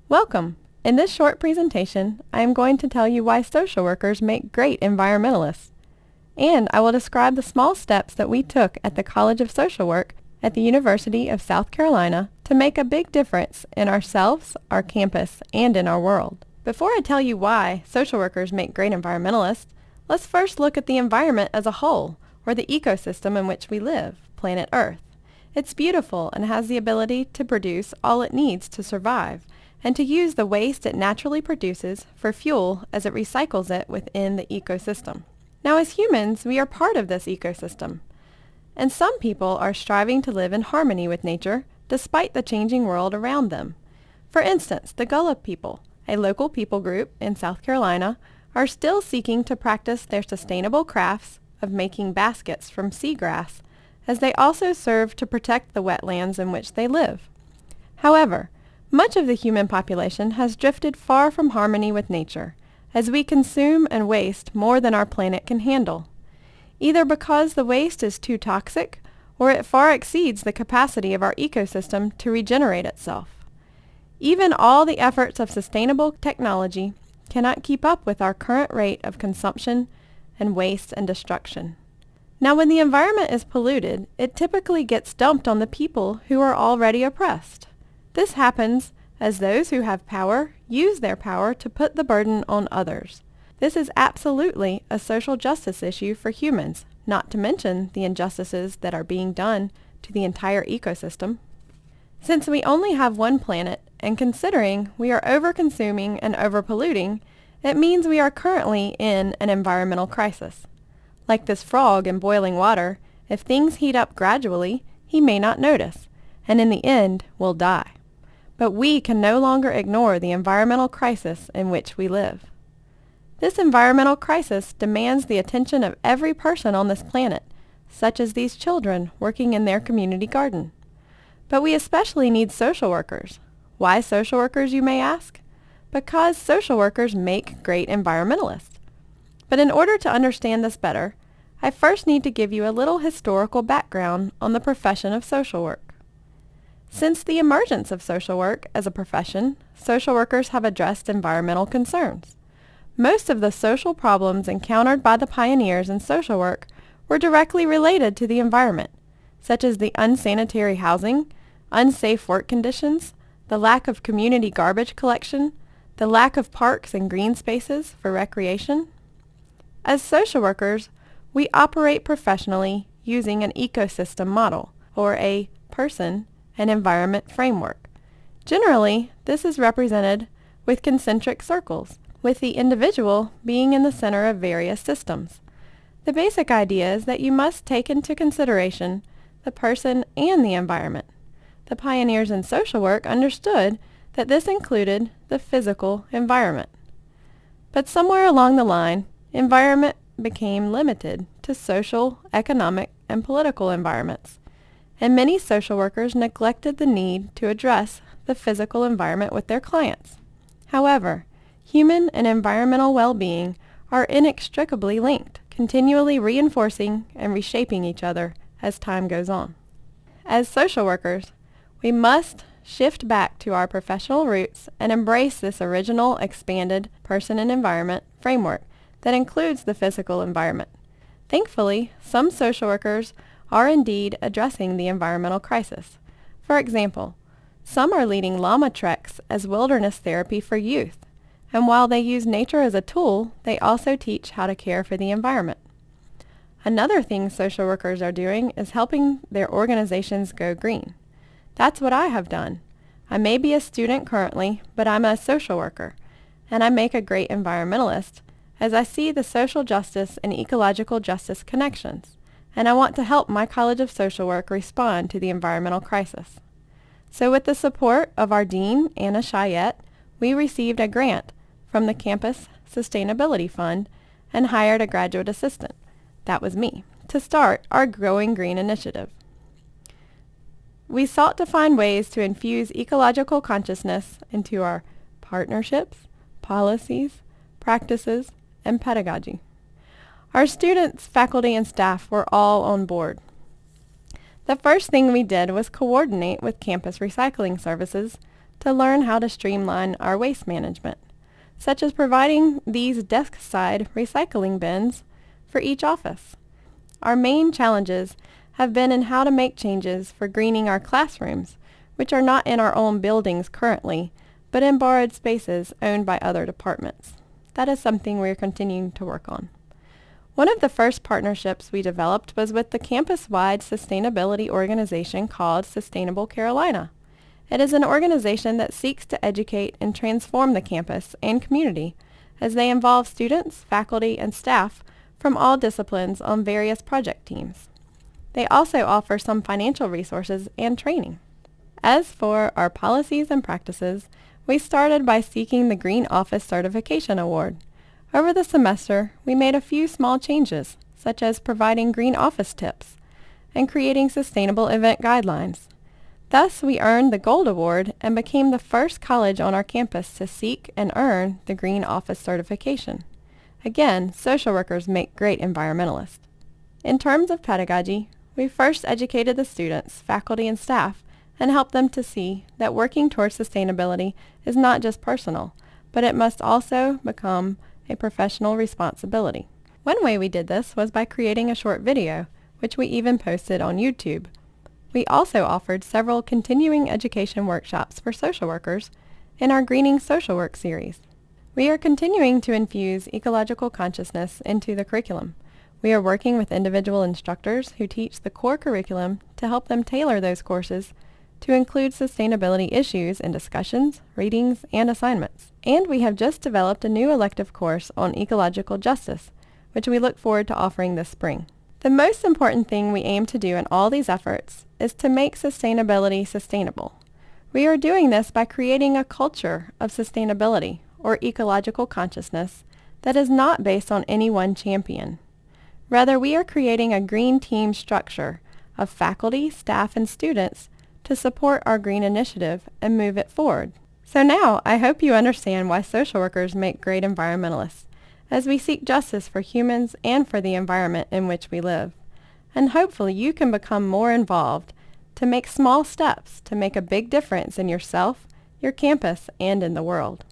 Welcome! In this short presentation, I am going to tell you why social workers make great environmentalists. And I will describe the small steps that we took at the College of Social Work at the University of South Carolina to make a big difference in ourselves, our campus, and in our world. Before I tell you why social workers make great environmentalists, let's first look at the environment as a whole, or the ecosystem in which we live, planet Earth. It's beautiful and has the ability to produce all it needs to survive, and to use the waste it naturally produces for fuel as it recycles it within the ecosystem. Now, as humans, we are part of this ecosystem, and some people are striving to live in harmony with nature despite the changing world around them. For instance, the Gullah people, a local people group in South Carolina, are still seeking to practice their sustainable crafts of making baskets from seagrass, as they also serve to protect the wetlands in which they live. However, much of the human population has drifted far from harmony with nature, as we consume and waste more than our planet can handle, either because the waste is too toxic or it far exceeds the capacity of our ecosystem to regenerate itself. Even all the efforts of sustainable technology cannot keep up with our current rate of consumption and waste and destruction. Now, when the environment is polluted, it typically gets dumped on the people who are already oppressed. This happens as those who have power use their power to put the burden on others. This is absolutely a social justice issue for humans, not to mention the injustices that are being done to the entire ecosystem. Since we only have one planet, and considering we are over-consuming and over-polluting, it means we are currently in an environmental crisis. Like this frog in boiling water, if things heat up gradually, he may not notice, and in the end will die. But we can no longer ignore the environmental crisis in which we live. This environmental crisis demands the attention of every person on this planet, such as these children working in their community garden. But we especially need social workers. Why social workers, you may ask? Because social workers make great environmentalists. But in order to understand this better, I first need to give you a little historical background on the profession of social work. Since the emergence of social work as a profession, social workers have addressed environmental concerns. Most of the social problems encountered by the pioneers in social work were directly related to the environment, such as the unsanitary housing, unsafe work conditions, the lack of community garbage collection, the lack of parks and green spaces for recreation. As social workers, we operate professionally using an ecosystem model, or a person and environment framework. Generally, this is represented with concentric circles, with the individual being in the center of various systems. The basic idea is that you must take into consideration the person and the environment. The pioneers in social work understood that this included the physical environment. But somewhere along the line, environment became limited to social, economic, and political environments, and many social workers neglected the need to address the physical environment with their clients. However, human and environmental well-being are inextricably linked, continually reinforcing and reshaping each other as time goes on. As social workers, we must shift back to our professional roots and embrace this original expanded person and environment framework that includes the physical environment. Thankfully, some social workers are indeed addressing the environmental crisis. For example, some are leading llama treks as wilderness therapy for youth, and while they use nature as a tool, they also teach how to care for the environment. Another thing social workers are doing is helping their organizations go green. That's what I have done. I may be a student currently, but I'm a social worker, and I make a great environmentalist as I see the social justice and ecological justice connections, and I want to help my College of Social Work respond to the environmental crisis. So with the support of our Dean, Anna Chayette, we received a grant from the Campus Sustainability Fund and hired a graduate assistant, that was me, to start our Growing Green initiative. We sought to find ways to infuse ecological consciousness into our partnerships, policies, practices, and pedagogy. Our students, faculty, and staff were all on board. The first thing we did was coordinate with Campus Recycling Services to learn how to streamline our waste management, such as providing these desk-side recycling bins for each office. Our main challenges have been in how to make changes for greening our classrooms, which are not in our own buildings currently, but in borrowed spaces owned by other departments. That is something we're continuing to work on. One of the first partnerships we developed was with the campus-wide sustainability organization called Sustainable Carolina. It is an organization that seeks to educate and transform the campus and community as they involve students, faculty, and staff from all disciplines on various project teams. They also offer some financial resources and training. As for our policies and practices, we started by seeking the Green Office Certification Award. Over the semester, we made a few small changes, such as providing green office tips and creating sustainable event guidelines. Thus, we earned the Gold Award and became the first college on our campus to seek and earn the Green Office Certification. Again, social workers make great environmentalists. In terms of pedagogy, we first educated the students, faculty, and staff and helped them to see that working towards sustainability is not just personal, but it must also become a professional responsibility. One way we did this was by creating a short video, which we even posted on YouTube. We also offered several continuing education workshops for social workers in our Greening Social Work series. We are continuing to infuse ecological consciousness into the curriculum. We are working with individual instructors who teach the core curriculum to help them tailor those courses to include sustainability issues in discussions, readings, and assignments. And we have just developed a new elective course on ecological justice, which we look forward to offering this spring. The most important thing we aim to do in all these efforts is to make sustainability sustainable. We are doing this by creating a culture of sustainability or ecological consciousness that is not based on any one champion. Rather, we are creating a green team structure of faculty, staff, and students to support our green initiative and move it forward. So now, I hope you understand why social workers make great environmentalists, as we seek justice for humans and for the environment in which we live. And hopefully you can become more involved to make small steps to make a big difference in yourself, your campus, and in the world.